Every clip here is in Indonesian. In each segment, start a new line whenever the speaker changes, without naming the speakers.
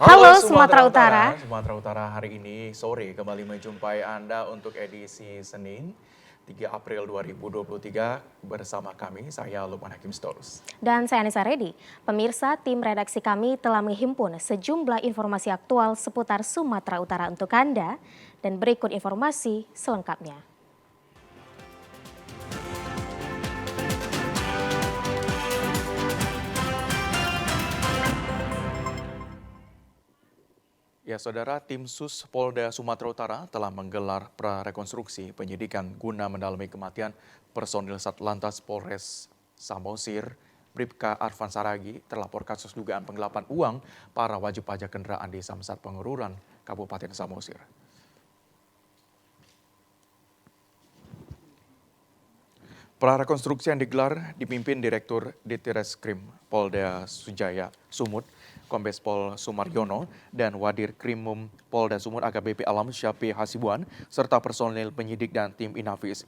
Halo
Halo
Sumatera
Sumatera
Utara.
Utara, Sumatera Utara hari ini sore kembali menjumpai Anda untuk edisi Senin 3 April 2023 bersama kami, saya Lukman Hakim Stolus.
Dan saya Anissa Redi. Pemirsa, tim redaksi kami telah menghimpun sejumlah informasi aktual seputar Sumatera Utara untuk Anda. Dan berikut informasi selengkapnya.
Ya, Saudara, tim Sus Polda Sumatera Utara telah menggelar prarekonstruksi penyidikan guna mendalami kematian personil Satlantas Polres Samosir, Bribka Arfan Saragi, terlapor kasus dugaan penggelapan uang para wajib pajak kendaraan di Samsat Pengururan, Kabupaten Samosir. Prarekonstruksi yang digelar dipimpin Direktur Ditreskrim Polda Sujaya Sumut, Kombes Pol Sumaryono, dan Wadir Krimum Polda Sumut AKBP Alam Syafi Hasibuan, serta personil penyidik dan tim Inavis.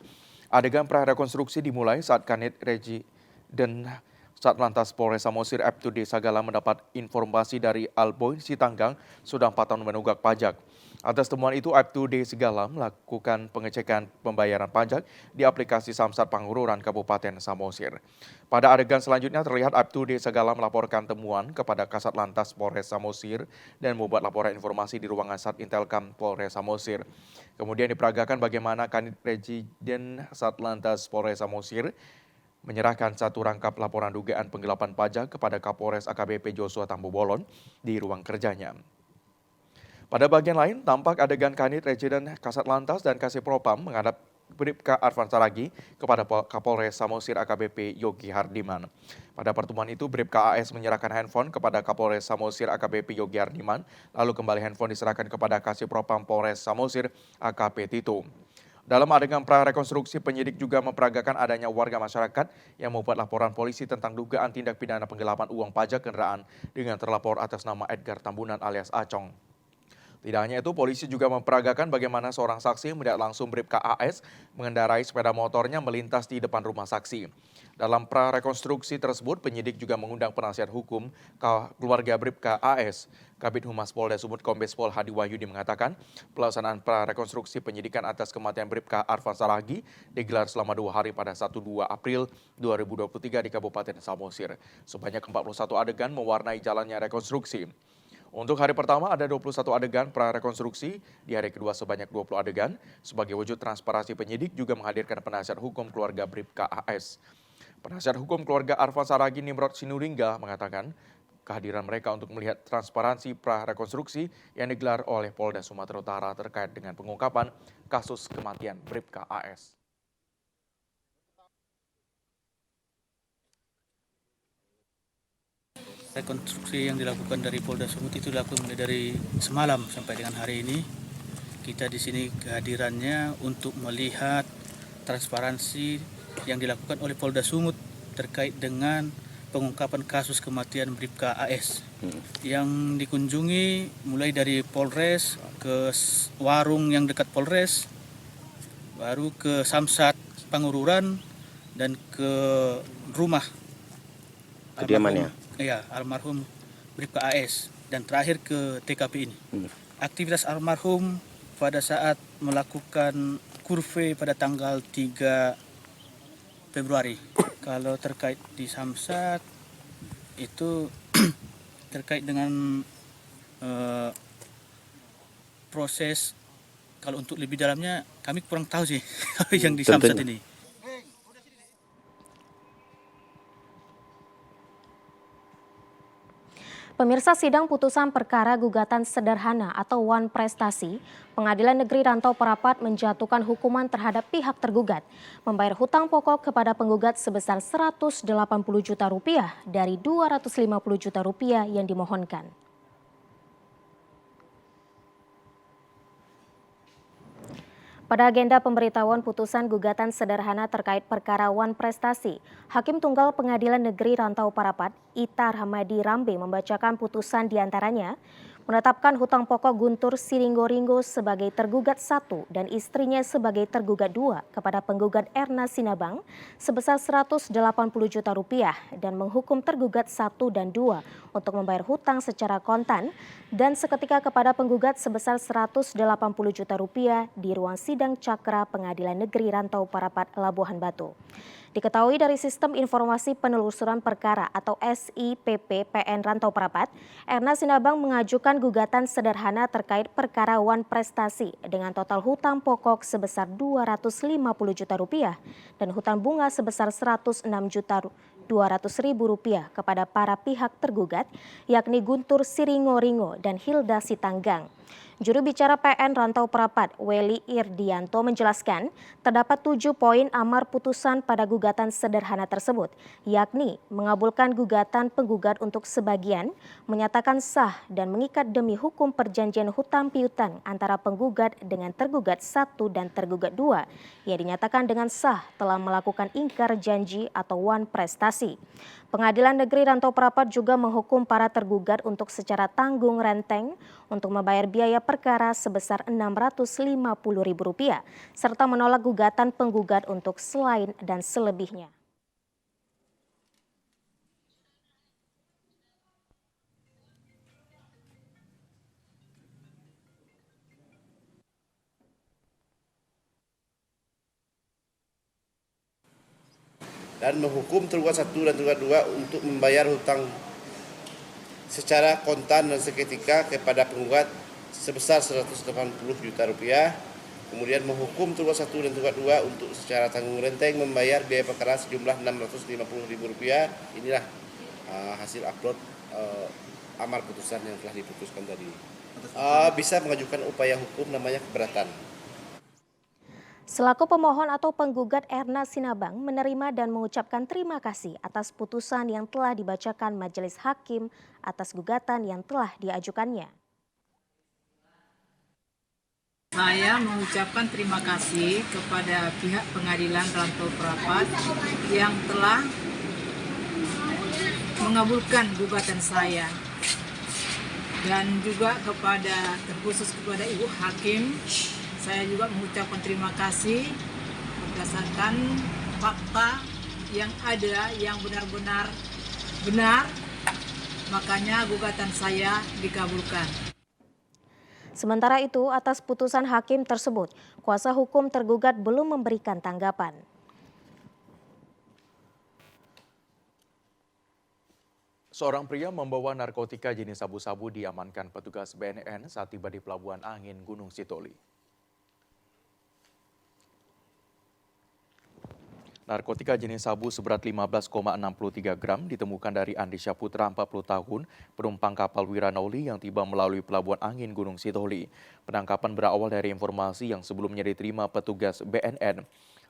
Adegan prarekonstruksi dimulai saat Kanit Regi dan Satlantas Polres Samosir Aibtu D. Sagala mendapat informasi dari Alboy Sitanggang sudah 4 tahun menunggak pajak. Atas temuan itu, Aibtu D. Segala melakukan pengecekan pembayaran pajak di aplikasi Samsat Pangururan Kabupaten Samosir. Pada adegan selanjutnya terlihat Aibtu D. Segala melaporkan temuan kepada Kasat Lantas Polres Samosir dan membuat laporan informasi di ruangan Sat Intelkam Polres Samosir. Kemudian diperagakan bagaimana Kanit Residen Satlantas Polres Samosir menyerahkan satu rangkap laporan dugaan penggelapan pajak kepada Kapolres AKBP Joshua Tambubolon di ruang kerjanya. Pada bagian lain, tampak adegan Kanit Residen Kasat Lantas dan Kasih Propam menghadap Bribka Arfan Saragi kepada Kapolres Samosir AKBP Yogi Hardiman. Pada pertemuan itu, Bribka AS menyerahkan handphone kepada Kapolres Samosir AKBP Yogi Hardiman, lalu kembali handphone diserahkan kepada Kasih Propam Polres Samosir AKP Tito. Dalam adegan prarekonstruksi, penyidik juga memperagakan adanya warga masyarakat yang membuat laporan polisi tentang dugaan tindak pidana penggelapan uang pajak kendaraan dengan terlapor atas nama Edgar Tambunan alias Acong. Tidak hanya itu, polisi juga memperagakan bagaimana seorang saksi melihat langsung Bribka AS mengendarai sepeda motornya melintas di depan rumah saksi. Dalam prarekonstruksi tersebut, penyidik juga mengundang penasihat hukum keluarga Bribka AS. Kabid Humas Polda Sumut Kombes Pol Hadi Wahyudi mengatakan, pelaksanaan prarekonstruksi penyidikan atas kematian Bribka Arfan Saragi digelar selama 2 hari pada 1-2 April 2023 di Kabupaten Samosir. Sebanyak 41 adegan mewarnai jalannya rekonstruksi. Untuk hari pertama ada 21 adegan prarekonstruksi, di hari kedua sebanyak 20 adegan. Sebagai wujud transparansi, penyidik juga menghadirkan penasihat hukum keluarga Bribka AS. Penasihat hukum keluarga Arfan Saragi Nimrod Sinuringga mengatakan kehadiran mereka untuk melihat transparansi prarekonstruksi yang digelar oleh Polda Sumatera Utara terkait dengan pengungkapan kasus kematian Bribka AS.
Rekonstruksi yang dilakukan dari Polda Sumut itu dilakukan mulai dari semalam sampai dengan hari ini. Kita di sini kehadirannya untuk melihat transparansi yang dilakukan oleh Polda Sumut terkait dengan pengungkapan kasus kematian Bribka AS yang dikunjungi mulai dari Polres ke warung yang dekat Polres, baru ke Samsat Pangururan dan ke rumah
kediamannya.
Almarhum Bribka AS dan terakhir ke TKP ini. Aktivitas almarhum pada saat melakukan kurve pada tanggal 3 Februari. Kalau terkait di Samsat itu terkait dengan proses, kalau untuk lebih dalamnya kami kurang tahu sih yang di Samsat ini.
Pemirsa, sidang putusan perkara gugatan sederhana atau wan prestasi, Pengadilan Negeri Rantau Perapat menjatuhkan hukuman terhadap pihak tergugat, membayar hutang pokok kepada penggugat sebesar Rp180 juta dari Rp250 juta yang dimohonkan. Pada agenda pemberitahuan putusan gugatan sederhana terkait perkara wan prestasi, Hakim Tunggal Pengadilan Negeri Rantau Perapat, Ita Rahmadi Rambe membacakan putusan diantaranya menetapkan hutang pokok Guntur Siringgo sebagai tergugat 1 dan istrinya sebagai tergugat 2 kepada penggugat Erna Sinabang sebesar Rp180 juta dan menghukum tergugat 1 dan 2 untuk membayar hutang secara kontan dan seketika kepada penggugat sebesar Rp180 juta di ruang sidang Cakra Pengadilan Negeri Rantau Parapat, Labuhan Batu. Diketahui dari Sistem Informasi Penelusuran Perkara atau SIPP PN Rantau Parapat, Erna Sinabang mengajukan gugatan sederhana terkait perkara Wan Prestasi dengan total hutang pokok sebesar Rp250 juta dan hutang bunga sebesar Rp106.200.000 kepada para pihak tergugat, yakni Guntur Siringgo dan Hilda Sitanggang. Juru bicara PN Rantau Parapat, Weli Irdianto menjelaskan, terdapat 7 poin amar putusan pada gugatan sederhana tersebut, yakni mengabulkan gugatan penggugat untuk sebagian, menyatakan sah dan mengikat demi hukum perjanjian hutang piutang antara penggugat dengan tergugat 1 dan tergugat 2, yang dinyatakan dengan sah telah melakukan ingkar janji atau wan prestasi. Pengadilan Negeri Rantau Parapat juga menghukum para tergugat untuk secara tanggung renteng untuk membayar biaya perkara sebesar Rp650.000 serta menolak gugatan penggugat untuk selain dan selebihnya.
Dan menghukum tergugat 1 dan tergugat 2 untuk membayar hutang secara kontan dan seketika kepada penggugat sebesar Rp180 juta. Kemudian menghukum tergugat 1 dan tergugat 2 untuk secara tanggung renteng membayar biaya perkara sejumlah Rp650.000. Inilah hasil upload amar putusan yang telah diputuskan tadi. Bisa mengajukan upaya hukum namanya keberatan.
Selaku pemohon atau penggugat, Erna Sinabang menerima dan mengucapkan terima kasih atas putusan yang telah dibacakan Majelis Hakim atas gugatan yang telah diajukannya.
Saya mengucapkan terima kasih kepada pihak pengadilan Rantau Parapat yang telah mengabulkan gugatan saya dan juga terkhusus kepada Ibu Hakim. Saya juga mengucapkan terima kasih berdasarkan fakta yang ada yang benar-benar benar, makanya gugatan saya dikabulkan.
Sementara itu, atas putusan hakim tersebut, kuasa hukum tergugat belum memberikan tanggapan.
Seorang pria membawa narkotika jenis sabu-sabu diamankan petugas BNN saat tiba di Pelabuhan Angin Gunung Sitoli. Narkotika jenis sabu seberat 15,63 gram ditemukan dari Andi Syaputra, 40 tahun, penumpang kapal Wiranauli yang tiba melalui Pelabuhan Angin Gunung Sitoli. Penangkapan berawal dari informasi yang sebelumnya diterima petugas BNN.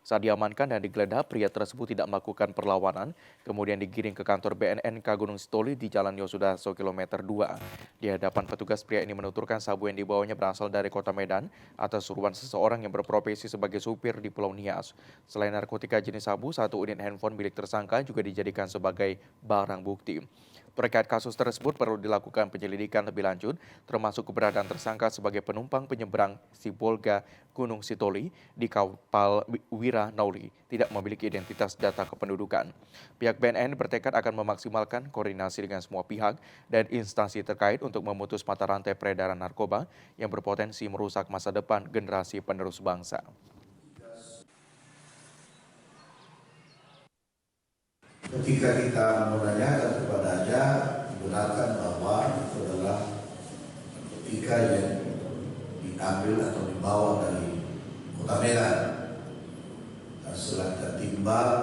Saat diamankan dan digeledah, pria tersebut tidak melakukan perlawanan, kemudian digiring ke kantor BNN Gunung Sitoli di Jalan Yosudarso kilometer 2. Di hadapan petugas, pria ini menuturkan sabu yang dibawanya berasal dari kota Medan atas suruhan seseorang yang berprofesi sebagai supir di Pulau Nias. Selain narkotika jenis sabu, 1 unit handphone milik tersangka juga dijadikan sebagai barang bukti. Terkait kasus tersebut perlu dilakukan penyelidikan lebih lanjut, termasuk keberadaan tersangka sebagai penumpang penyeberang Sibolga Gunung Sitoli di kapal Wiranauli tidak memiliki identitas data kependudukan. Pihak BNN bertekad akan memaksimalkan koordinasi dengan semua pihak dan instansi terkait untuk memutus mata rantai peredaran narkoba yang berpotensi merusak masa depan generasi penerus bangsa.
Ketika kita menanyakan kepadanya, benarkan bahwa itu adalah narkotika yang diambil atau dibawa dari kota Medan. Dan setelah kita timbang,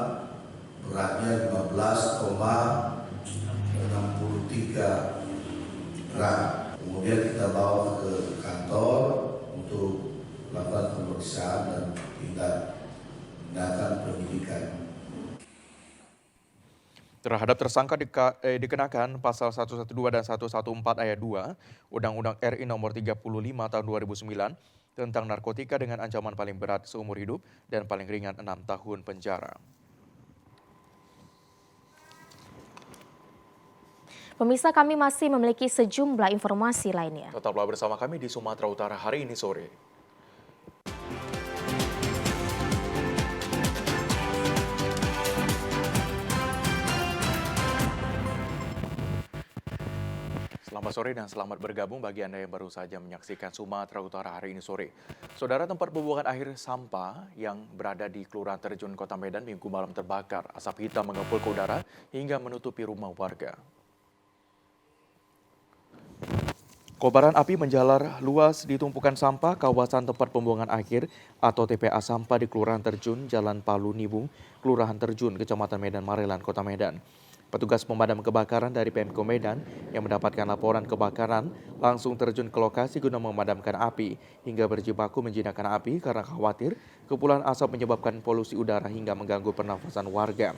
beratnya 15,63 gram. Kemudian kita bawa ke kantor untuk melakukan pemeriksaan dan tindakan penyidikan.
Terhadap tersangka dikenakan pasal 112 dan 114 ayat 2 Undang-Undang RI nomor 35 tahun 2009 tentang narkotika dengan ancaman paling berat seumur hidup dan paling ringan 6 tahun penjara.
Pemirsa, kami masih memiliki sejumlah informasi lainnya.
Tetaplah bersama kami di Sumatera Utara hari ini sore. Selamat sore dan selamat bergabung bagi Anda yang baru saja menyaksikan Sumatera Utara hari ini sore. Saudara, tempat pembuangan akhir sampah yang berada di Kelurahan Terjun, Kota Medan Minggu malam terbakar. Asap hitam mengepul ke udara hingga menutupi rumah warga. Kobaran api menjalar luas di tumpukan sampah kawasan tempat pembuangan akhir atau TPA sampah di Kelurahan Terjun, Jalan Palu Nibung, Kelurahan Terjun, Kecamatan Medan Marelan, Kota Medan. Petugas pemadam kebakaran dari Pemko Medan yang mendapatkan laporan kebakaran langsung terjun ke lokasi guna memadamkan api hingga berjibaku menjinakkan api karena khawatir kepulan asap menyebabkan polusi udara hingga mengganggu pernafasan warga.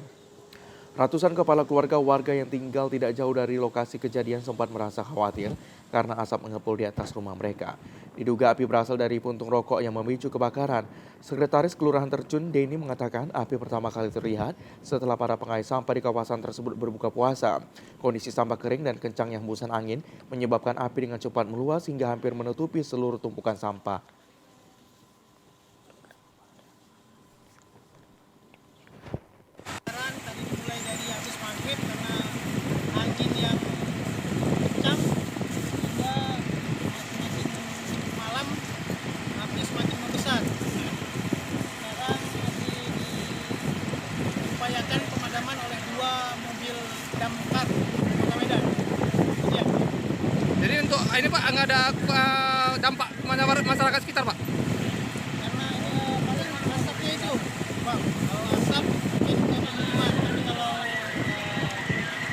Ratusan kepala keluarga warga yang tinggal tidak jauh dari lokasi kejadian sempat merasa khawatir karena asap mengepul di atas rumah mereka. Diduga api berasal dari puntung rokok yang memicu kebakaran. Sekretaris Kelurahan Terjun, Denny, mengatakan api pertama kali terlihat setelah para pengais sampah di kawasan tersebut berbuka puasa. Kondisi sampah kering dan kencangnya hembusan angin menyebabkan api dengan cepat meluas hingga hampir menutupi seluruh tumpukan sampah.
Tadi mulai dari habis maghrib karena angin yang kencang hingga semakin malam api semakin membesar. Sekarang masih diupayakan pemadaman oleh 2 mobil damkar Kota Medan. Ya.
Jadi untuk ini Pak nggak ada dampak masyarakat sekitar Pak?
Karena paling asapnya itu, Bang. Kalau asap mungkin pemukiman, tapi kalau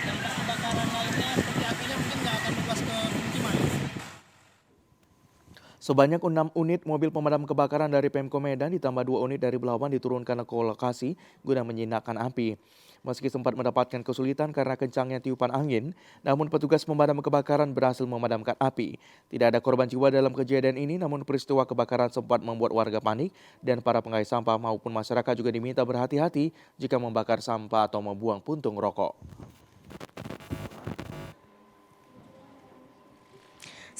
dampak kebakaran lainnya seperti apinya mungkin nggak akan meluas ke pemukiman.
Sebanyak 6 unit mobil pemadam kebakaran dari Pemko Medan ditambah 2 unit dari Belawan diturunkan ke lokasi guna menjinakkan api. Meski sempat mendapatkan kesulitan karena kencangnya tiupan angin, namun petugas pemadam kebakaran berhasil memadamkan api. Tidak ada korban jiwa dalam kejadian ini, namun peristiwa kebakaran sempat membuat warga panik dan para pengais sampah maupun masyarakat juga diminta berhati-hati jika membakar sampah atau membuang puntung rokok.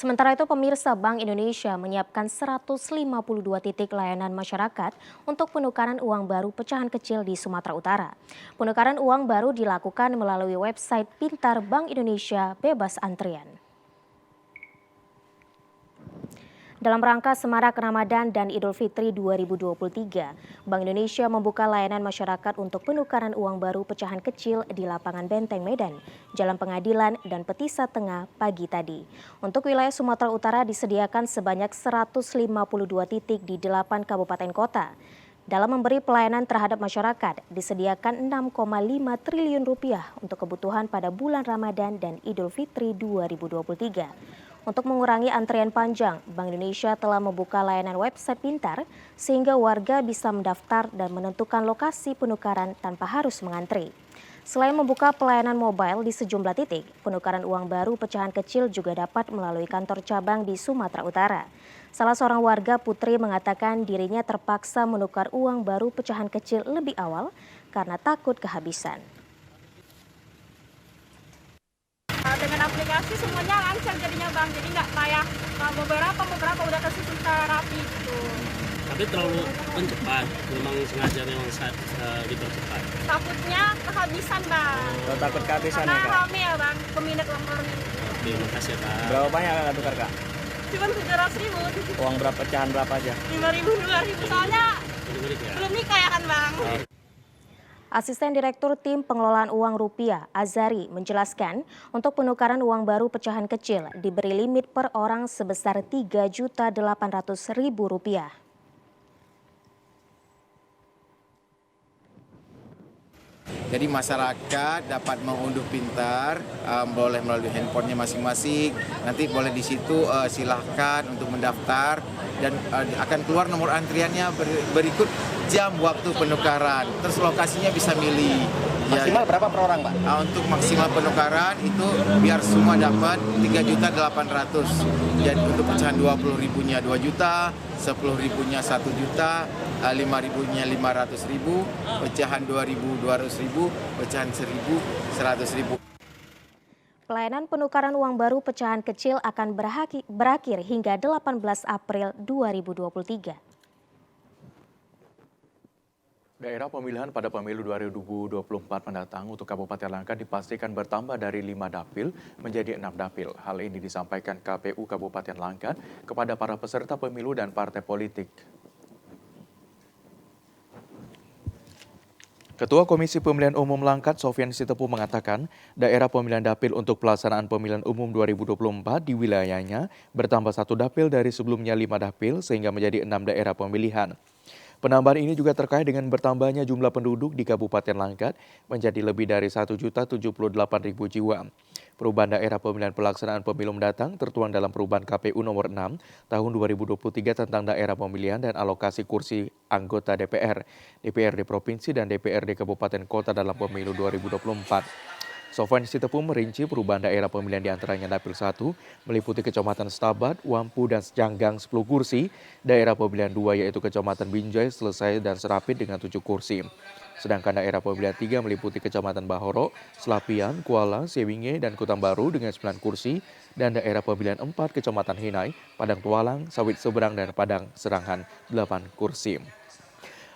Sementara itu, pemirsa, Bank Indonesia menyiapkan 152 titik layanan masyarakat untuk penukaran uang baru pecahan kecil di Sumatera Utara. Penukaran uang baru dilakukan melalui website Pintar Bank Indonesia bebas antrian. Dalam rangka Semarak Ramadan dan Idul Fitri 2023, Bank Indonesia membuka layanan masyarakat untuk penukaran uang baru pecahan kecil di lapangan Benteng Medan, Jalan Pengadilan, dan Petisa Tengah pagi tadi. Untuk wilayah Sumatera Utara disediakan sebanyak 152 titik di 8 kabupaten kota. Dalam memberi pelayanan terhadap masyarakat, disediakan 6,5 triliun rupiah untuk kebutuhan pada bulan Ramadan dan Idul Fitri 2023. Untuk mengurangi antrian panjang, Bank Indonesia telah membuka layanan website pintar sehingga warga bisa mendaftar dan menentukan lokasi penukaran tanpa harus mengantri. Selain membuka pelayanan mobile di sejumlah titik, penukaran uang baru pecahan kecil juga dapat melalui kantor cabang di Sumatera Utara. Salah seorang warga, Putri, mengatakan dirinya terpaksa menukar uang baru pecahan kecil lebih awal karena takut kehabisan.
Dengan aplikasi semuanya lancar jadinya Bang, jadi nggak payah. Beberapa udah kesusun secara rapi gitu.
Tapi terlalu cepat, memang sengaja dipercepat.
Takutnya kehabisan Bang.
Oh, takut kehabisan
karena
ya Kak?
rame ya Bang, peminat uang baru.
Oke, makasih Kak.
Berapa banyak Kak tukar Kak?
Cuma 700.000.
Uang berapa, pecahan berapa aja?
5.000, 2.000, soalnya belum nikah ya kan Bang.
Asisten Direktur Tim Pengelolaan Uang Rupiah, Azari, menjelaskan untuk penukaran uang baru pecahan kecil diberi limit per orang sebesar Rp3.800.000.
Jadi masyarakat dapat mengunduh pintar, boleh melalui handphonenya masing-masing. Nanti boleh di situ silahkan untuk mendaftar dan akan keluar nomor antriannya berikut jam waktu penukaran. Terus lokasinya bisa milih.
Maksimal berapa per orang Pak?
Untuk maksimal penukaran itu biar semua dapat 3.800.000. Jadi untuk pecahan 20.000-nya 2 juta, 10.000-nya 1 juta, 5.000-nya 500.000, pecahan 2.200.000, pecahan 1.000, 100.000.
Pelayanan penukaran uang baru pecahan kecil akan berakhir hingga 18 April 2023.
Daerah pemilihan pada pemilu 2024 mendatang untuk Kabupaten Langkat dipastikan bertambah dari 5 dapil menjadi 6 dapil. Hal ini disampaikan KPU Kabupaten Langkat kepada para peserta pemilu dan partai politik. Ketua Komisi Pemilihan Umum Langkat, Sofyan Sitepu mengatakan, daerah pemilihan dapil untuk pelaksanaan pemilihan umum 2024 di wilayahnya bertambah 1 dapil dari sebelumnya 5 dapil sehingga menjadi 6 daerah pemilihan. Penambahan ini juga terkait dengan bertambahnya jumlah penduduk di Kabupaten Langkat menjadi lebih dari 1.078.000 jiwa. Perubahan daerah pemilihan pelaksanaan pemilu mendatang tertuang dalam perubahan KPU nomor 6 tahun 2023 tentang daerah pemilihan dan alokasi kursi anggota DPR, DPRD Provinsi dan DPRD Kabupaten Kota dalam pemilu 2024. Sofyan Sitepu merinci perubahan daerah pemilihan diantaranya Dapil 1 meliputi Kecamatan Stabat, Wampu, dan Janggang 10 kursi. Daerah pemilihan 2 yaitu Kecamatan Binjai, Selesai, dan Serapit dengan 7 kursi. Sedangkan daerah pemilihan 3 meliputi Kecamatan Bahoro, Selapian, Kuala, Sewinge, dan Kutambaru dengan 9 kursi. Dan daerah pemilihan 4 Kecamatan Hinai, Padang Tualang, Sawit Seberang, dan Padang Serangan 8 kursi.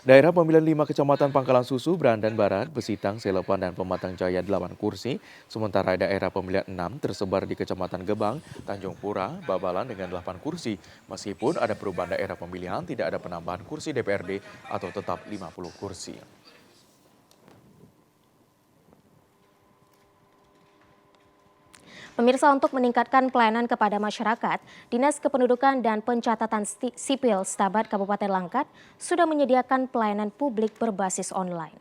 Daerah pemilihan 5 Kecamatan Pangkalan Susu, Brandan Barat, Besitang, Selepan, dan Pematang Jaya 8 kursi. Sementara daerah pemilihan 6 tersebar di Kecamatan Gebang, Tanjung Pura, Babalan dengan 8 kursi. Meskipun ada perubahan daerah pemilihan, tidak ada penambahan kursi DPRD atau tetap 50 kursi.
Pemirsa, untuk meningkatkan pelayanan kepada masyarakat, Dinas Kependudukan dan Pencatatan Sipil Stabat Kabupaten Langkat sudah menyediakan pelayanan publik berbasis online.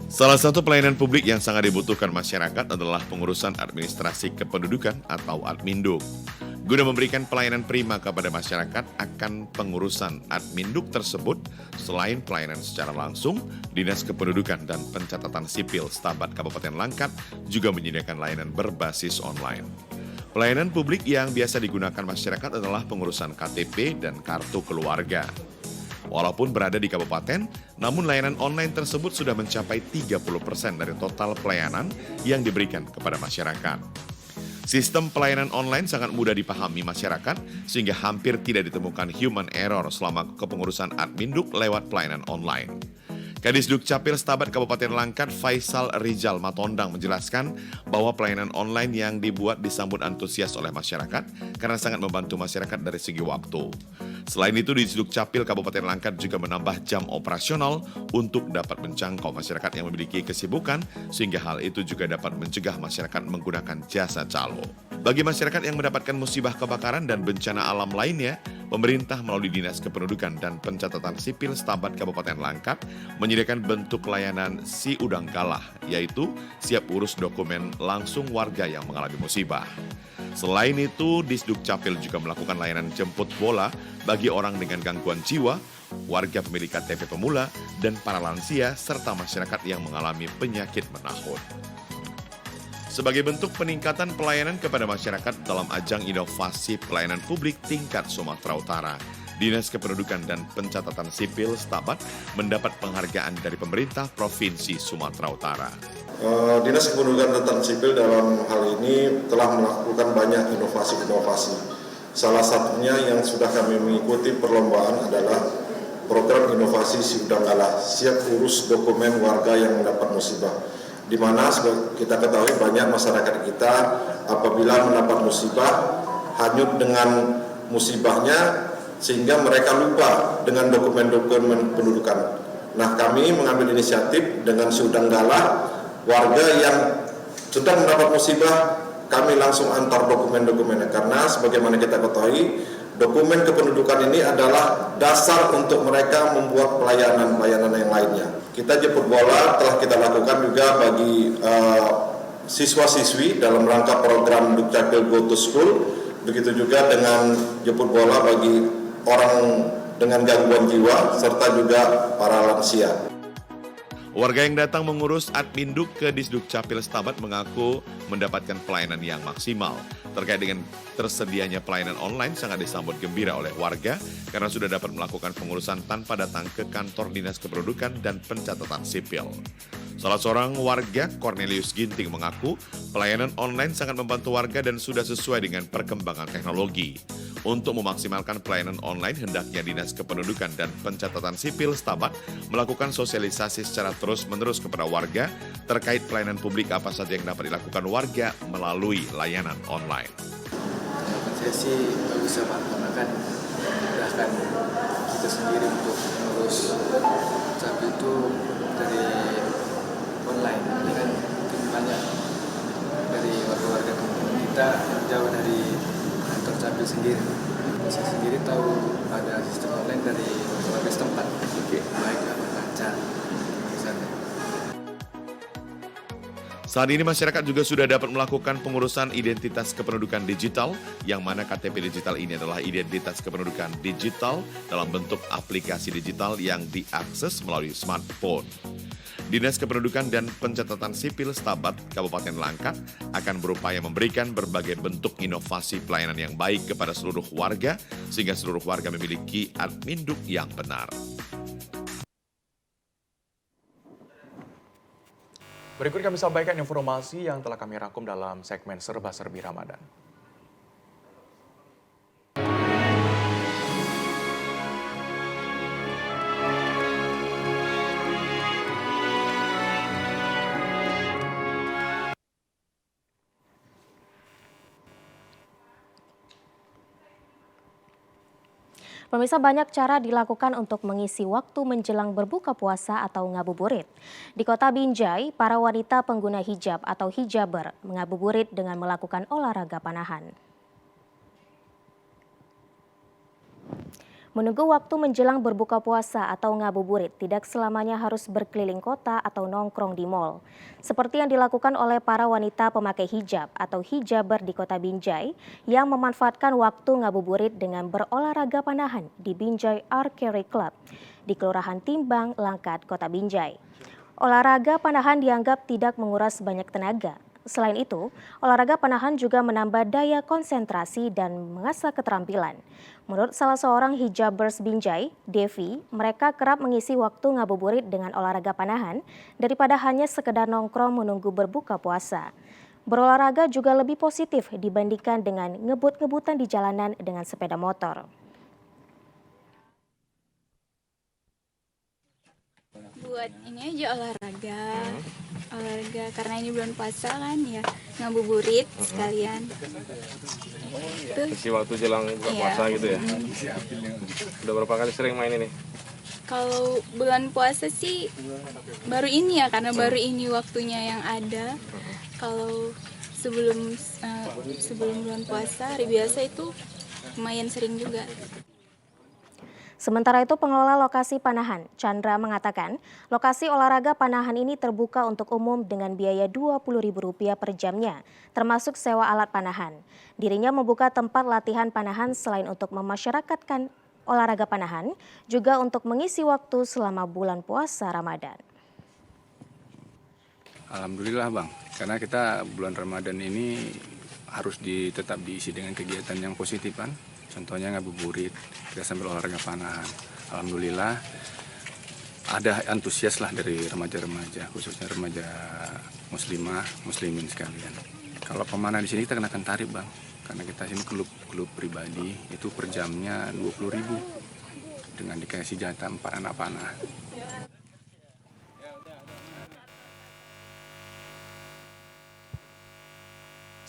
Salah satu pelayanan publik yang sangat dibutuhkan masyarakat adalah pengurusan administrasi kependudukan atau Adminduk. Guna memberikan pelayanan prima kepada masyarakat akan pengurusan Adminduk tersebut, selain pelayanan secara langsung, Dinas Kependudukan dan Pencatatan Sipil Stabat Kabupaten Langkat juga menyediakan layanan berbasis online. Pelayanan publik yang biasa digunakan masyarakat adalah pengurusan KTP dan kartu keluarga. Walaupun berada di kabupaten, namun layanan online tersebut sudah mencapai 30% dari total pelayanan yang diberikan kepada masyarakat. Sistem pelayanan online sangat mudah dipahami masyarakat sehingga hampir tidak ditemukan human error selama kepengurusan Adminduk lewat pelayanan online. Kadis Dukcapil Stabat Kabupaten Langkat Faisal Rizal Matondang menjelaskan bahwa pelayanan online yang dibuat disambut antusias oleh masyarakat karena sangat membantu masyarakat dari segi waktu. Selain itu, di Dukcapil Kabupaten Langkat juga menambah jam operasional untuk dapat menjangkau masyarakat yang memiliki kesibukan, sehingga hal itu juga dapat mencegah masyarakat menggunakan jasa calo. Bagi masyarakat yang mendapatkan musibah kebakaran dan bencana alam lainnya, pemerintah melalui Dinas Kependudukan dan Pencatatan Sipil Stabat Kabupaten Langkat menyediakan bentuk layanan Si Udang Galah, yaitu siap urus dokumen langsung warga yang mengalami musibah. Selain itu, Disduk Capil juga melakukan layanan jemput bola bagi orang dengan gangguan jiwa, warga pemilik KTP pemula, dan para lansia, serta masyarakat yang mengalami penyakit menahun. Sebagai bentuk peningkatan pelayanan kepada masyarakat dalam ajang inovasi pelayanan publik tingkat Sumatera Utara, Dinas Kependudukan dan Pencatatan Sipil Stabat mendapat penghargaan dari pemerintah Provinsi Sumatera Utara.
Dinas Kependudukan dan Pencatatan Sipil dalam hal ini telah melakukan banyak inovasi-inovasi. Salah satunya yang sudah kami mengikuti perlombaan adalah program inovasi Si Udang Galah, siap urus dokumen warga yang mendapat musibah. Di mana kita ketahui banyak masyarakat kita apabila mendapat musibah hanyut dengan musibahnya sehingga mereka lupa dengan dokumen-dokumen pendudukan. Nah, kami mengambil inisiatif dengan Si Udang Galah, warga yang sedang mendapat musibah kami langsung antar dokumen-dokumennya, karena sebagaimana kita ketahui dokumen kependudukan ini adalah dasar untuk mereka membuat pelayanan-pelayanan yang lainnya. Kita jemput bola telah kita lakukan juga bagi siswa-siswi dalam rangka program Dukcapil Go to School. Begitu juga dengan jemput bola bagi orang dengan gangguan jiwa serta juga para lansia.
Warga yang datang mengurus Adminduk ke Disduk Capil Stabat mengaku mendapatkan pelayanan yang maksimal. Terkait dengan tersedianya pelayanan online sangat disambut gembira oleh warga karena sudah dapat melakukan pengurusan tanpa datang ke kantor Dinas Kependudukan dan Pencatatan Sipil. Salah seorang warga, Cornelius Ginting, mengaku pelayanan online sangat membantu warga dan sudah sesuai dengan perkembangan teknologi. Untuk memaksimalkan pelayanan online, hendaknya Dinas Kependudukan dan Pencatatan Sipil Stabat melakukan sosialisasi secara terus-menerus kepada warga terkait pelayanan publik apa saja yang dapat dilakukan warga melalui layanan online.
Saya sih bagus Pak, karena kan memudahkan kita sendiri untuk mengurus capil itu dari online. Ini kan mungkin banyak dari warga-warga kita yang jauh dari kantor capil sendiri. Saya sendiri tahu ada sistem online dari warga setempat, baik lancar.
Saat ini masyarakat juga sudah dapat melakukan pengurusan identitas kependudukan digital, yang mana KTP digital ini adalah identitas kependudukan digital dalam bentuk aplikasi digital yang diakses melalui smartphone. Dinas Kependudukan dan Pencatatan Sipil Stabat Kabupaten Langkat akan berupaya memberikan berbagai bentuk inovasi pelayanan yang baik kepada seluruh warga, sehingga seluruh warga memiliki adminduk yang benar.
Berikut kami sampaikan informasi yang telah kami rangkum dalam segmen Serba-Serbi Ramadan.
Pemirsa, banyak cara dilakukan untuk mengisi waktu menjelang berbuka puasa atau ngabuburit. Di kota Binjai, para wanita pengguna hijab atau hijaber mengabuburit dengan melakukan olahraga panahan. Menunggu waktu menjelang berbuka puasa atau ngabuburit tidak selamanya harus berkeliling kota atau nongkrong di mal. Seperti yang dilakukan oleh para wanita pemakai hijab atau hijaber di kota Binjai yang memanfaatkan waktu ngabuburit dengan berolahraga panahan di Binjai Archery Club di Kelurahan Timbang, Langkat, Kota Binjai. Olahraga panahan dianggap tidak menguras banyak tenaga. Selain itu, olahraga panahan juga menambah daya konsentrasi dan mengasah keterampilan. Menurut salah seorang hijabers Binjai, Devi, mereka kerap mengisi waktu ngabuburit dengan olahraga panahan daripada hanya sekedar nongkrong menunggu berbuka puasa. Berolahraga juga lebih positif dibandingkan dengan ngebut-ngebutan di jalanan dengan sepeda motor.
Buat ini aja olahraga karena ini bulan puasa kan ya, ngabuburit sekalian.
Isi waktu jelang buka puasa gitu ya. Udah berapa kali sering main ini?
Kalau bulan puasa sih baru ini ya, karena baru ini waktunya yang ada. Kalau sebelum bulan puasa hari biasa itu lumayan sering juga.
Sementara itu, pengelola lokasi panahan, Chandra, mengatakan lokasi olahraga panahan ini terbuka untuk umum dengan biaya Rp20.000 per jamnya, termasuk sewa alat panahan. Dirinya membuka tempat latihan panahan selain untuk memasyarakatkan olahraga panahan, juga untuk mengisi waktu selama bulan puasa Ramadan.
Alhamdulillah Bang, karena kita bulan Ramadan ini harus tetap diisi dengan kegiatan yang positif kan. Contohnya ngabuburit, kita sambil olahraga panahan. Alhamdulillah ada antusias lah dari remaja-remaja, khususnya remaja muslimah, muslimin sekalian. Kalau pemanah di sini kita kenakan tarif Bang, karena kita sini klub pribadi itu per jamnya 20.000 dengan dikasih jatah 4 anak panah.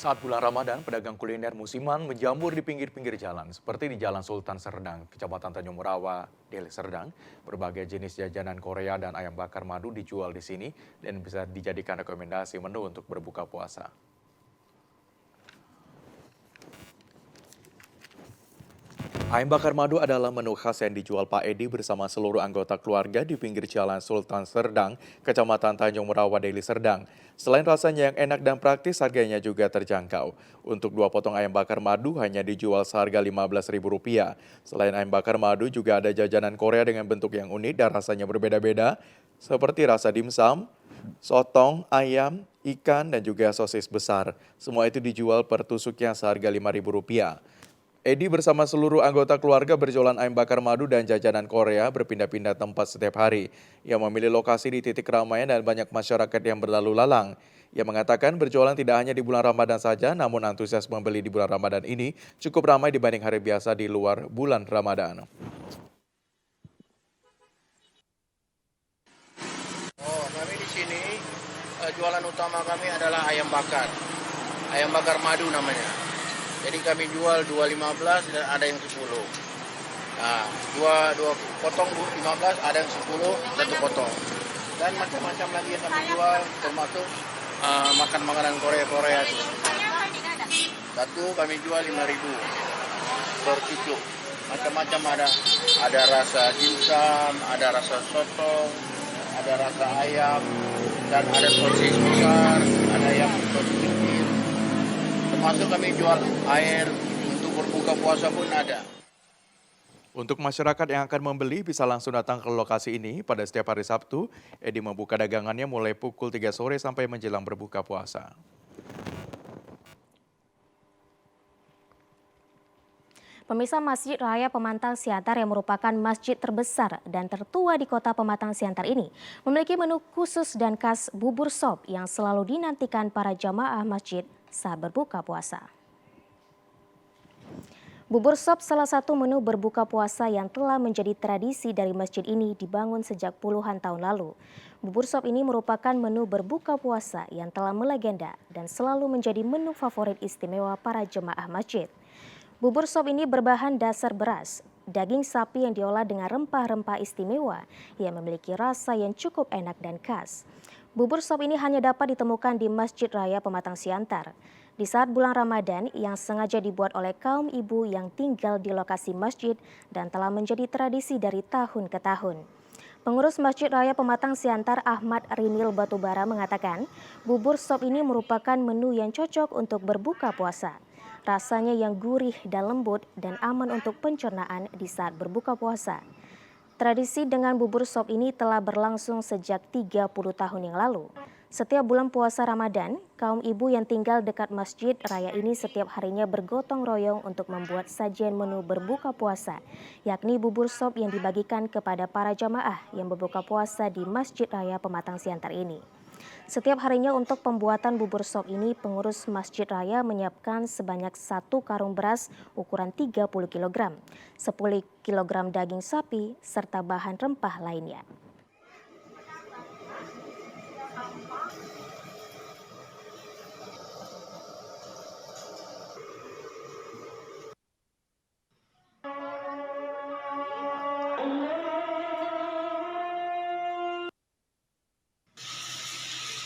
Saat bulan Ramadan, pedagang kuliner musiman menjamur di pinggir-pinggir jalan, seperti di Jalan Sultan Serdang, Kecamatan Tanjung Merawa, Deli Serdang. Berbagai jenis jajanan Korea dan ayam bakar madu dijual di sini dan bisa dijadikan rekomendasi menu untuk berbuka puasa. Ayam bakar madu adalah menu khas yang dijual Pak Edi bersama seluruh anggota keluarga di pinggir Jalan Sultan Serdang, Kecamatan Tanjung Merawa, Deli Serdang. Selain rasanya yang enak dan praktis, harganya juga terjangkau. Untuk 2 potong ayam bakar madu hanya dijual seharga Rp15.000. Selain ayam bakar madu, juga ada jajanan Korea dengan bentuk yang unik dan rasanya berbeda-beda, seperti rasa dimsum, sotong, ayam, ikan, dan juga sosis besar. Semua itu dijual per tusuknya seharga Rp5.000. Edi bersama seluruh anggota keluarga berjualan ayam bakar madu dan jajanan Korea berpindah-pindah tempat setiap hari. Ia memilih lokasi di titik keramaian dan banyak masyarakat yang berlalu lalang. Ia mengatakan berjualan tidak hanya di bulan Ramadan saja, namun antusias membeli di bulan Ramadan ini cukup ramai dibanding hari biasa di luar bulan Ramadan.
Kami di sini jualan utama kami adalah ayam bakar madu namanya. Jadi kami jual 2.15 dan ada yang 10. Nah, dua potong 15, ada yang 10, satu potong. Dan macam-macam lagi yang kami jual, termasuk makan makanan Korea. Satu kami jual 5.000 per cucuk. Macam-macam ada rasa dimsum, ada rasa soto, ada rasa ayam, dan ada sosis besar, ada yang sosis kecil. Termasuk kami jual air untuk berbuka puasa pun ada.
Untuk masyarakat yang akan membeli bisa langsung datang ke lokasi ini pada setiap hari Sabtu. Edi membuka dagangannya mulai pukul 3 sore sampai menjelang berbuka puasa.
Pemirsa, Masjid Raya Pematang Siantar yang merupakan masjid terbesar dan tertua di kota Pematang Siantar ini memiliki menu khusus dan khas bubur sop yang selalu dinantikan para jamaah masjid saat berbuka puasa. Bubur sop salah satu menu berbuka puasa yang telah menjadi tradisi dari masjid ini dibangun sejak puluhan tahun lalu. Bubur sop ini merupakan menu berbuka puasa yang telah melegenda dan selalu menjadi menu favorit istimewa para jemaah masjid. Bubur sop ini berbahan dasar beras, daging sapi yang diolah dengan rempah-rempah istimewa yang memiliki rasa yang cukup enak dan khas. Bubur sop ini hanya dapat ditemukan di Masjid Raya Pematang Siantar. Di saat bulan Ramadan yang sengaja dibuat oleh kaum ibu yang tinggal di lokasi masjid dan telah menjadi tradisi dari tahun ke tahun. Pengurus Masjid Raya Pematang Siantar Ahmad Rinil Batubara mengatakan, bubur sop ini merupakan menu yang cocok untuk berbuka puasa. Rasanya yang gurih dan lembut dan aman untuk pencernaan di saat berbuka puasa. Tradisi dengan bubur sop ini telah berlangsung sejak 30 tahun yang lalu. Setiap bulan puasa Ramadan, kaum ibu yang tinggal dekat masjid raya ini setiap harinya bergotong royong untuk membuat sajian menu berbuka puasa, yakni bubur sop yang dibagikan kepada para jamaah yang berbuka puasa di Masjid Raya Pematang Siantar ini. Setiap harinya untuk pembuatan bubur sop ini, pengurus Masjid Raya menyiapkan sebanyak 1 karung beras ukuran 30 kg, 10 kg daging sapi, serta bahan rempah lainnya.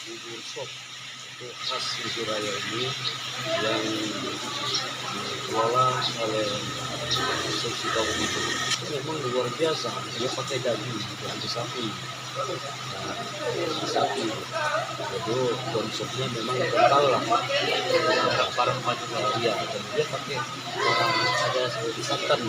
Bubur sop itu khas Masjid Raya ini yang dikelola oleh Asosiasi Kaum Ibu. Itu memang luar biasa, dia pakai daging sapi. Sapi itu konsepnya memang kental lah, parang maju dia, dan dia pakai ada santan.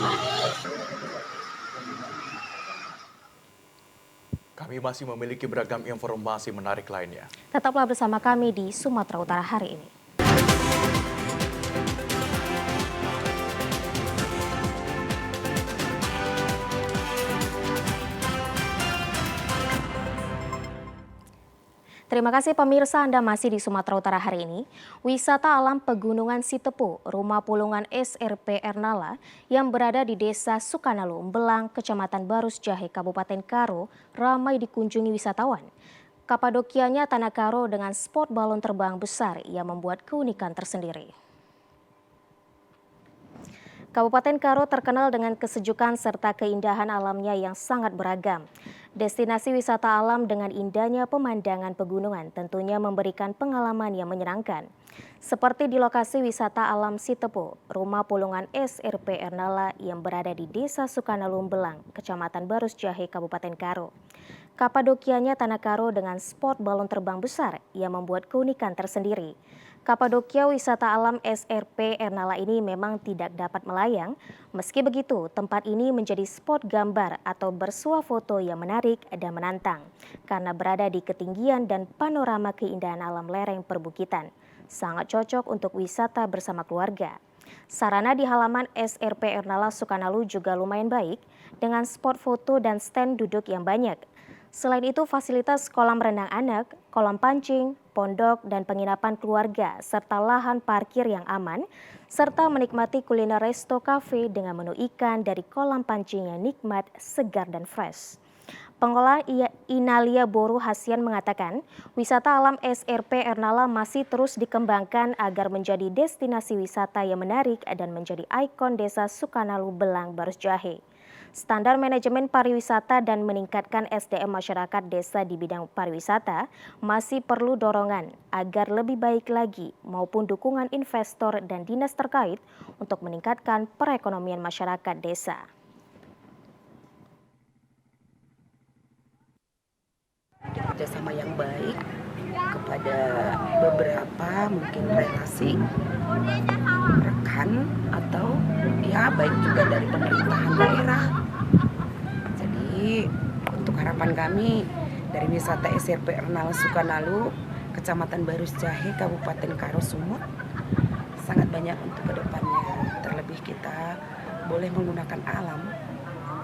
Kami masih memiliki beragam informasi menarik lainnya.
Tetaplah bersama kami di Sumatera Utara hari ini. Terima kasih pemirsa, Anda masih di Sumatera Utara hari ini. Wisata alam Pegunungan Sitepu, Rumah Pulungan SRP Ernala yang berada di Desa Sukanalu, Belang, Kecamatan Barus Jahe, Kabupaten Karo, ramai dikunjungi wisatawan. Kapadokianya Tanah Karo dengan spot balon terbang besar yang membuat keunikan tersendiri. Kabupaten Karo terkenal dengan kesejukan serta keindahan alamnya yang sangat beragam. Destinasi wisata alam dengan indahnya pemandangan pegunungan tentunya memberikan pengalaman yang menyenangkan. Seperti di lokasi wisata alam Sitepu, Rumah Pulungan SRP Ernala yang berada di Desa Sukanalu, Belang, Kecamatan Barus Jahe, Kabupaten Karo. Kapadokianya Tanah Karo dengan spot balon terbang besar yang membuat keunikan tersendiri. Kapadokia wisata alam SRP Ernala ini memang tidak dapat melayang. Meski begitu, tempat ini menjadi spot gambar atau bersuah foto yang menarik dan menantang karena berada di ketinggian dan panorama keindahan alam lereng perbukitan. Sangat cocok untuk wisata bersama keluarga. Sarana di halaman SRP Ernala Sukanalu juga lumayan baik dengan spot foto dan stand duduk yang banyak. Selain itu, fasilitas kolam renang anak, kolam pancing, pondok, dan penginapan keluarga, serta lahan parkir yang aman, serta menikmati kuliner resto cafe dengan menu ikan dari kolam pancing yang nikmat, segar, dan fresh. Pengelola Inalia Boru Hasian mengatakan, wisata alam SRP Ernala masih terus dikembangkan agar menjadi destinasi wisata yang menarik dan menjadi ikon desa Sukanalu Belang Barus Jahe. Standar manajemen pariwisata dan meningkatkan SDM masyarakat desa di bidang pariwisata masih perlu dorongan agar lebih baik lagi maupun dukungan investor dan dinas terkait untuk meningkatkan perekonomian masyarakat desa.
Kerjasama yang baik kepada beberapa mungkin relasi rekan atau ya baik juga dari pemerintahan daerah. Jadi untuk harapan kami dari wisata SRP Ernala Sukanalu, Kecamatan Barus Jahe, Kabupaten Karo Sumut sangat banyak untuk kedepannya. Terlebih kita boleh menggunakan alam,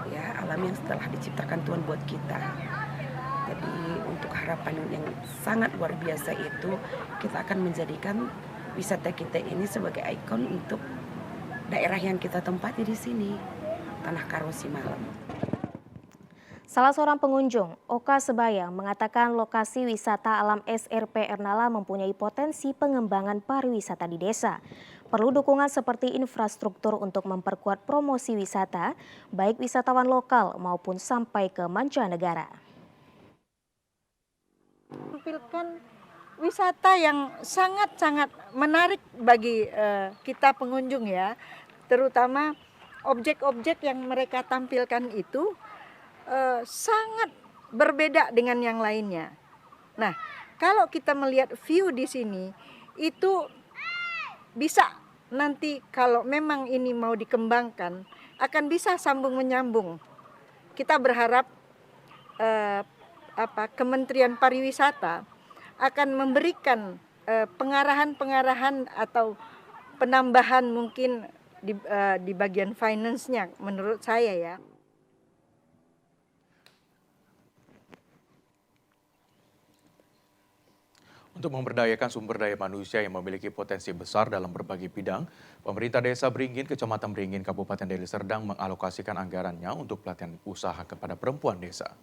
ya alam yang setelah diciptakan Tuhan buat kita. Jadi untuk harapan yang sangat luar biasa itu kita akan menjadikan wisata kita ini sebagai ikon untuk daerah yang kita tempati di sini, Tanah Karo Simalem.
Salah seorang pengunjung, Oka Sebayang, mengatakan lokasi wisata alam SRP Ernala mempunyai potensi pengembangan pariwisata di desa. Perlu dukungan seperti infrastruktur untuk memperkuat promosi wisata, baik wisatawan lokal maupun sampai ke mancanegara.
Menampilkan wisata yang sangat-sangat menarik bagi kita pengunjung ya, terutama objek-objek yang mereka tampilkan itu sangat berbeda dengan yang lainnya. Nah, kalau kita melihat view di sini itu bisa nanti kalau memang ini mau dikembangkan akan bisa sambung menyambung. Kita berharap Kementerian Pariwisata akan memberikan pengarahan-pengarahan atau penambahan mungkin di bagian finance-nya menurut saya ya.
Untuk memberdayakan sumber daya manusia yang memiliki potensi besar dalam berbagai bidang, pemerintah desa Beringin, Kecamatan Beringin, Kabupaten Deli Serdang mengalokasikan anggarannya untuk pelatihan usaha kepada perempuan desa.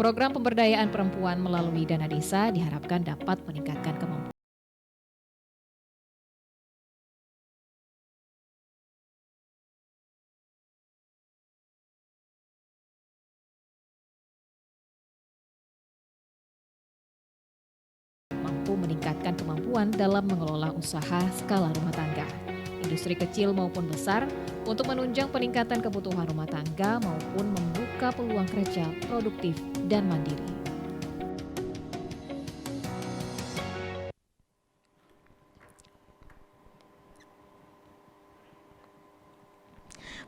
Program pemberdayaan perempuan melalui dana desa diharapkan dapat meningkatkan kemampuan meningkatkan kemampuan dalam mengelola usaha skala rumah tangga, industri kecil maupun besar, untuk menunjang peningkatan kebutuhan rumah tangga maupun membuka peluang kerja produktif dan mandiri.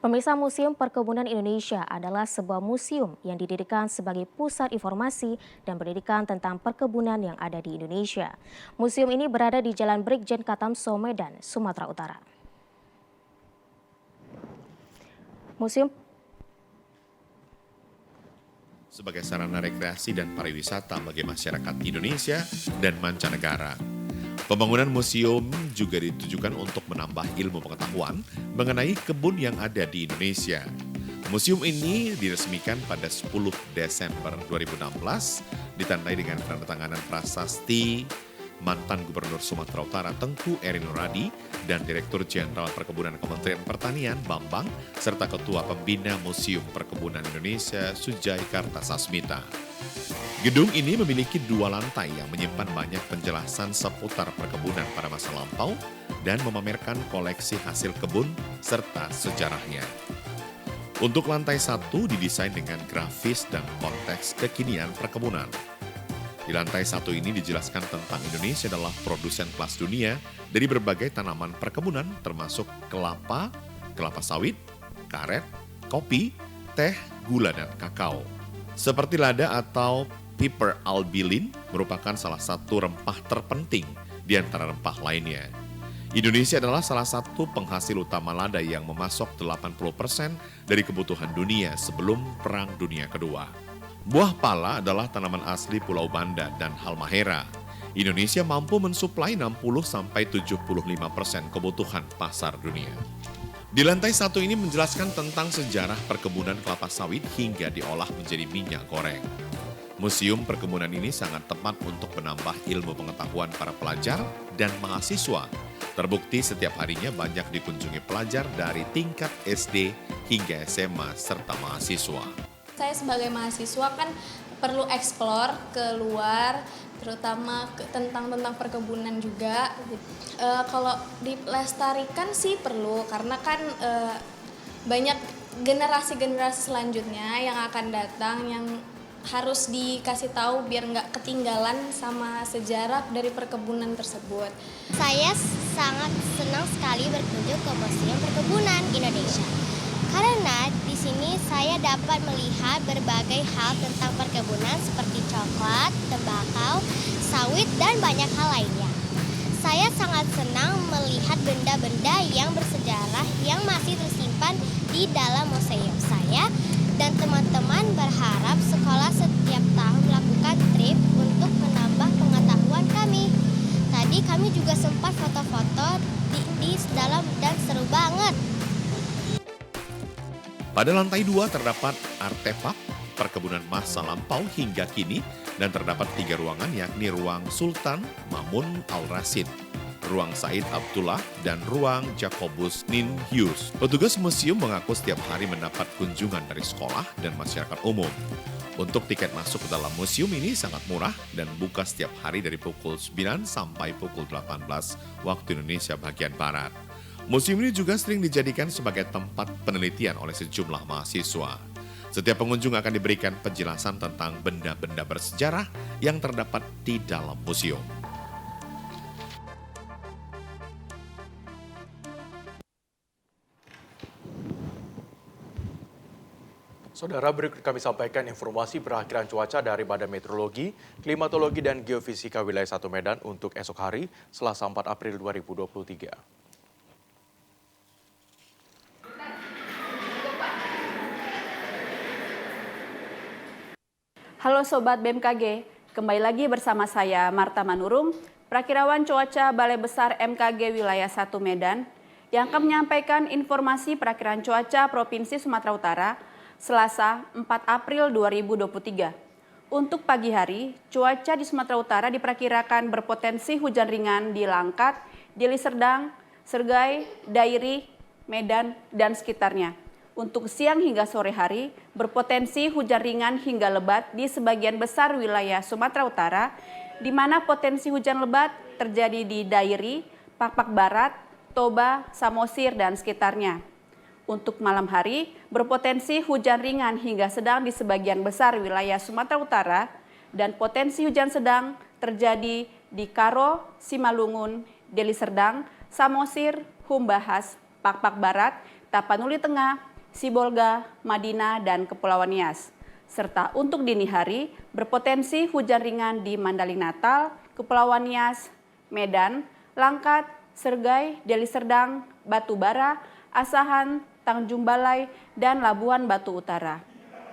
Pemirsa, Museum Perkebunan Indonesia adalah sebuah museum yang didirikan sebagai pusat informasi dan pendidikan tentang perkebunan yang ada di Indonesia. Museum ini berada di Jalan Brigjen Katamso, Medan, Sumatera Utara. Museum
sebagai sarana rekreasi dan pariwisata bagi masyarakat Indonesia dan mancanegara. Pembangunan museum juga ditujukan untuk menambah ilmu pengetahuan mengenai kebun yang ada di Indonesia. Museum ini diresmikan pada 10 Desember 2016, ditandai dengan penandatanganan prasasti mantan Gubernur Sumatera Utara Tengku Eri Nuradi dan Direktur Jenderal Perkebunan Kementerian Pertanian Bambang, serta Ketua Pembina Museum Perkebunan Indonesia Sujai Kartasasmita. Gedung ini memiliki 2 lantai yang menyimpan banyak penjelasan seputar perkebunan pada masa lampau dan memamerkan koleksi hasil kebun serta sejarahnya. Untuk lantai 1 didesain dengan grafis dan konteks kekinian perkebunan. Di lantai 1 ini dijelaskan tentang Indonesia adalah produsen kelas dunia dari berbagai tanaman perkebunan termasuk kelapa, kelapa sawit, karet, kopi, teh, gula, dan kakao. Seperti lada atau Piper albilin merupakan salah satu rempah terpenting di antara rempah lainnya. Indonesia adalah salah satu penghasil utama lada yang memasok 80% dari kebutuhan dunia sebelum Perang Dunia Kedua. Buah pala adalah tanaman asli Pulau Banda dan Halmahera. Indonesia mampu mensuplai 60-75% kebutuhan pasar dunia. Di lantai 1 ini menjelaskan tentang sejarah perkebunan kelapa sawit hingga diolah menjadi minyak goreng. Museum Perkebunan ini sangat tepat untuk menambah ilmu pengetahuan para pelajar dan mahasiswa. Terbukti setiap harinya banyak dikunjungi pelajar dari tingkat SD hingga SMA serta mahasiswa.
Saya sebagai mahasiswa kan perlu eksplor keluar, terutama tentang perkebunan juga. Kalau dilestarikan sih perlu, karena kan banyak generasi-generasi selanjutnya yang akan datang yang harus dikasih tahu biar nggak ketinggalan sama sejarah dari perkebunan tersebut.
Saya sangat senang sekali berkunjung ke Museum Perkebunan Indonesia. Karena di sini saya dapat melihat berbagai hal tentang perkebunan seperti coklat, tembakau, sawit, dan banyak hal lainnya. Saya sangat senang melihat benda-benda yang bersejarah yang masih tersimpan di dalam museum saya. Dan teman-teman berharap sekolah setiap tahun melakukan trip untuk menambah pengetahuan kami. Tadi kami juga sempat foto-foto di dalam dan seru banget.
Pada lantai 2 terdapat artefak perkebunan masa lampau hingga kini dan terdapat 3 ruangan yakni ruang Sultan Mamun Al-Rasid, ruang Said Abdullah, dan ruang Jacobus Ninhius. Petugas museum mengaku setiap hari mendapat kunjungan dari sekolah dan masyarakat umum. Untuk tiket masuk ke dalam museum ini sangat murah dan buka setiap hari dari pukul 9 sampai pukul 18 waktu Indonesia bagian Barat. Museum ini juga sering dijadikan sebagai tempat penelitian oleh sejumlah mahasiswa. Setiap pengunjung akan diberikan penjelasan tentang benda-benda bersejarah yang terdapat di dalam museum.
Saudara, berikut kami sampaikan informasi perakhiran cuaca dari Badan Meteorologi, Klimatologi, dan Geofisika Wilayah 1 Medan untuk esok hari, Selasa 4 April 2023.
Halo Sobat BMKG, kembali lagi bersama saya Marta Manurung, Prakirawan Cuaca Balai Besar MKG Wilayah 1 Medan, yang akan menyampaikan informasi perakhiran cuaca Provinsi Sumatera Utara, Selasa 4 April 2023. Untuk pagi hari, cuaca di Sumatera Utara diperkirakan berpotensi hujan ringan di Langkat, Deli Serdang, Sergai, Dairi, Medan, dan sekitarnya. Untuk siang hingga sore hari, berpotensi hujan ringan hingga lebat di sebagian besar wilayah Sumatera Utara, di mana potensi hujan lebat terjadi di Dairi, Pakpak Barat, Toba, Samosir, dan sekitarnya. Untuk malam hari, berpotensi hujan ringan hingga sedang di sebagian besar wilayah Sumatera Utara dan potensi hujan sedang terjadi di Karo, Simalungun, Deli Serdang, Samosir, Humbahas, Pakpak Barat, Tapanuli Tengah, Sibolga, Madinah, dan Kepulauan Nias. Serta untuk dini hari, berpotensi hujan ringan di Mandaling Natal, Kepulauan Nias, Medan, Langkat, Sergai, Deli Serdang, Batu Bara, Asahan, Tanjung Balai, dan Labuan Batu Utara.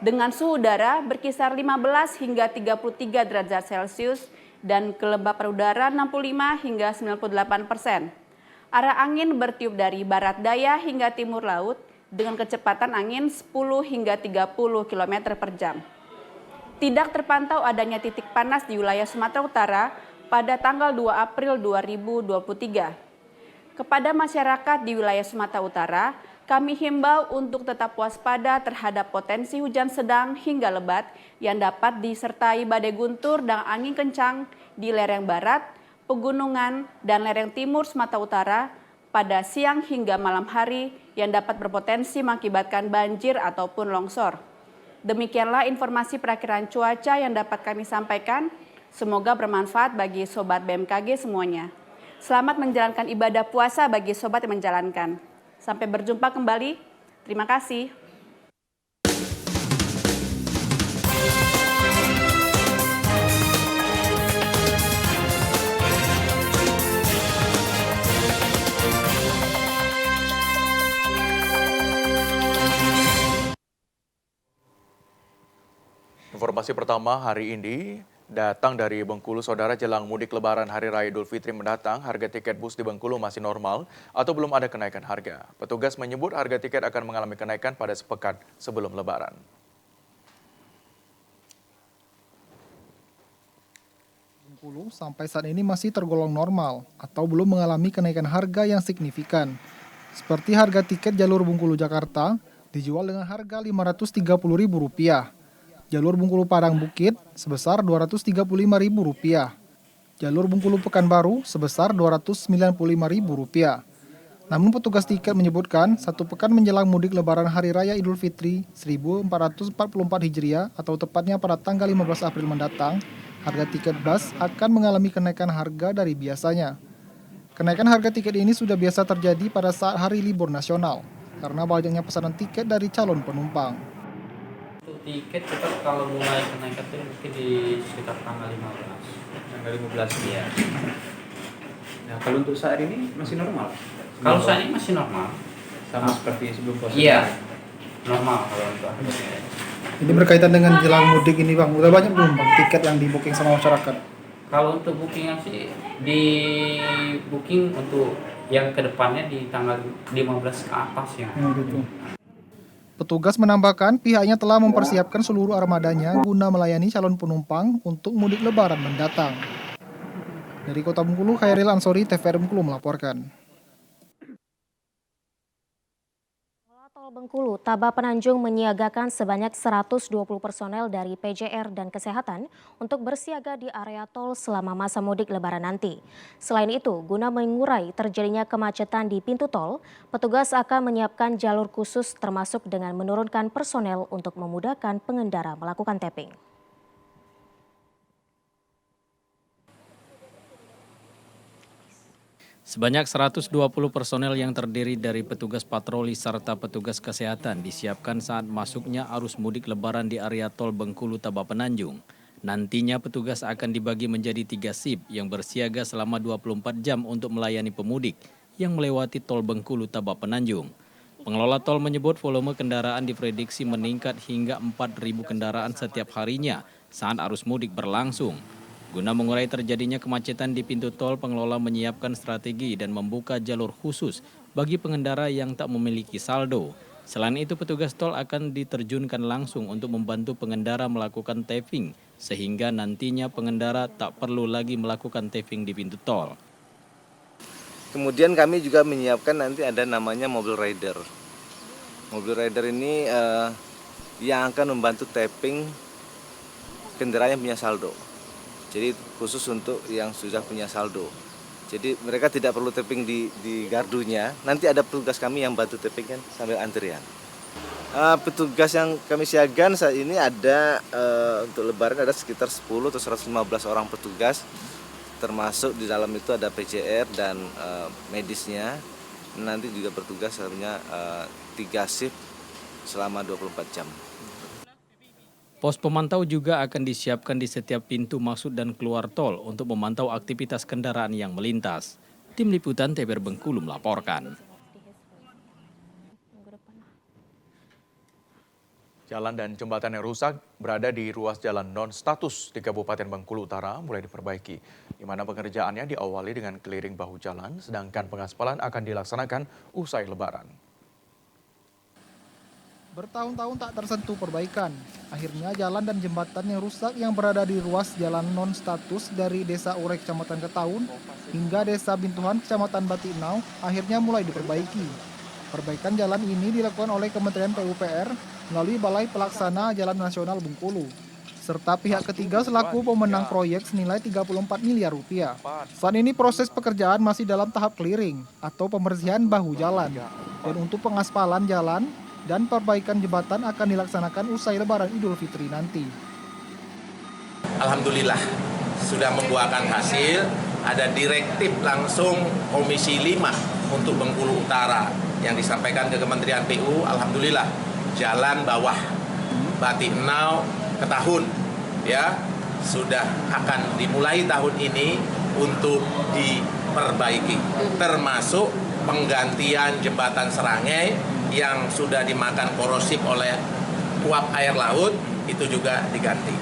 Dengan suhu udara berkisar 15 hingga 33 derajat Celcius dan kelembapan udara 65 hingga 98%. Arah angin bertiup dari barat daya hingga timur laut dengan kecepatan angin 10 hingga 30 km per jam. Tidak terpantau adanya titik panas di wilayah Sumatera Utara pada tanggal 2 April 2023. Kepada masyarakat di wilayah Sumatera Utara, kami himbau untuk tetap waspada terhadap potensi hujan sedang hingga lebat yang dapat disertai badai guntur dan angin kencang di lereng barat, pegunungan, dan lereng timur Sumatera Utara pada siang hingga malam hari yang dapat berpotensi mengakibatkan banjir ataupun longsor. Demikianlah informasi perakiraan cuaca yang dapat kami sampaikan. Semoga bermanfaat bagi Sobat BMKG semuanya. Selamat menjalankan ibadah puasa bagi Sobat yang menjalankan. Sampai berjumpa kembali. Terima kasih.
Informasi pertama hari ini datang dari Bengkulu. Saudara, jelang mudik lebaran Hari Raya Idul Fitri mendatang, harga tiket bus di Bengkulu masih normal atau belum ada kenaikan harga. Petugas menyebut harga tiket akan mengalami kenaikan pada sepekan sebelum lebaran.
Bengkulu sampai saat ini masih tergolong normal atau belum mengalami kenaikan harga yang signifikan. Seperti harga tiket jalur Bengkulu Jakarta dijual dengan harga Rp530.000. Jalur Bengkulu Padang Bukit sebesar Rp235.000. Jalur Bengkulu Pekanbaru sebesar Rp295.000. Namun petugas tiket menyebutkan satu pekan menjelang mudik lebaran Hari Raya Idul Fitri 1444 Hijriah atau tepatnya pada tanggal 15 April mendatang, harga tiket bus akan mengalami kenaikan harga dari biasanya. Kenaikan harga tiket ini sudah biasa terjadi pada saat hari libur nasional karena banyaknya pesanan tiket dari calon penumpang.
Tiket tetap kalau mulai kenaikan itu mungkin di sekitar tanggal 15. Tanggal 15 ya. Nah, kalau untuk saat ini masih normal. Kalau saat ini masih normal. Sama seperti sebelum puasa. Iya. Normal kalau untuk harganya.
Ini berkaitan dengan jelang mudik ini Bang, udah banyak belum Bang tiket yang di booking sama masyarakat?
Kalau untuk booking sih di booking untuk yang kedepannya di tanggal 15 ke atas ya.
Gitu. Petugas menambahkan pihaknya telah mempersiapkan seluruh armadanya guna melayani calon penumpang untuk mudik lebaran mendatang. Dari Kota Bengkulu, Khairil Ansori, TVRI Bengkulu melaporkan.
Tol Bengkulu, Taba Penanjung menyiagakan sebanyak 120 personel dari PJR dan Kesehatan untuk bersiaga di area tol selama masa mudik lebaran nanti. Selain itu, guna mengurai terjadinya kemacetan di pintu tol, petugas akan menyiapkan jalur khusus termasuk dengan menurunkan personel untuk memudahkan pengendara melakukan tapping.
Sebanyak 120 personel yang terdiri dari petugas patroli serta petugas kesehatan disiapkan saat masuknya arus mudik lebaran di area tol Bengkulu Taba Penanjung. Nantinya petugas akan dibagi menjadi 3 shift yang bersiaga selama 24 jam untuk melayani pemudik yang melewati tol Bengkulu Taba Penanjung. Pengelola tol menyebut volume kendaraan diprediksi meningkat hingga 4.000 kendaraan setiap harinya saat arus mudik berlangsung. Guna mengurai terjadinya kemacetan di pintu tol, pengelola menyiapkan strategi dan membuka jalur khusus bagi pengendara yang tak memiliki saldo. Selain itu, petugas tol akan diterjunkan langsung untuk membantu pengendara melakukan tapping sehingga nantinya pengendara tak perlu lagi melakukan tapping di pintu tol.
Kemudian kami juga menyiapkan nanti ada namanya mobil rider. Mobil rider ini yang akan membantu tapping kendaraan yang punya saldo. Jadi khusus untuk yang sudah punya saldo. Jadi mereka tidak perlu tapping di gardunya. Nanti ada petugas kami yang bantu tapping kan sambil antrian. Petugas yang kami siagakan saat ini ada untuk Lebaran ada sekitar 10 atau 115 orang petugas. Termasuk di dalam itu ada PJR dan medisnya. Nanti juga bertugas sebenarnya 3 shift selama 24 jam.
Pos pemantau juga akan disiapkan di setiap pintu masuk dan keluar tol untuk memantau aktivitas kendaraan yang melintas. Tim Liputan TVRI Bengkulu melaporkan.
Jalan dan jembatan yang rusak berada di ruas jalan non-status di Kabupaten Bengkulu Utara mulai diperbaiki, di mana pengerjaannya diawali dengan clearing bahu jalan, sedangkan pengaspalan akan dilaksanakan usai Lebaran.
Bertahun-tahun tak tersentuh perbaikan. Akhirnya jalan dan jembatan yang rusak yang berada di ruas jalan non-status dari Desa Urek, Kecamatan Ketaun, hingga Desa Bintuhan, Kecamatan Batinau, akhirnya mulai diperbaiki. Perbaikan jalan ini dilakukan oleh Kementerian PUPR melalui Balai Pelaksana Jalan Nasional Bengkulu, serta pihak ketiga selaku pemenang proyek senilai 34 miliar rupiah. Saat ini proses pekerjaan masih dalam tahap clearing atau pembersihan bahu jalan. Dan untuk pengaspalan jalan dan perbaikan jembatan akan dilaksanakan usai Lebaran Idul Fitri nanti.
Alhamdulillah sudah membuahkan hasil, ada direktif langsung Komisi 5 untuk Bengkulu Utara yang disampaikan ke Kementerian PU. Alhamdulillah jalan bawah Batinau ke Tahun ya sudah akan dimulai tahun ini untuk diperbaiki, termasuk penggantian jembatan Serangai yang sudah dimakan korosif oleh uap air laut itu juga diganti.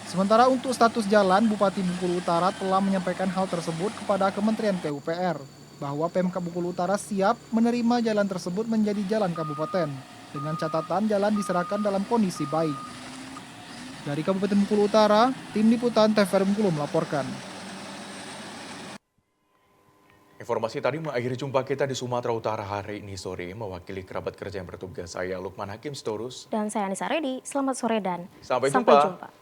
Sementara untuk status jalan, Bupati Bengkulu Utara telah menyampaikan hal tersebut kepada Kementerian PUPR bahwa Pemkab Bengkulu Utara siap menerima jalan tersebut menjadi jalan kabupaten dengan catatan jalan diserahkan dalam kondisi baik. Dari Kabupaten Bengkulu Utara, Tim Liputan TVRI Bengkulu melaporkan.
Informasi tadi mengakhiri jumpa kita di Sumatera Utara hari ini sore. Mewakili kerabat kerja yang bertugas, saya Lukman Hakim Sitorus.
Dan saya Anissa Redi, selamat sore dan
sampai jumpa.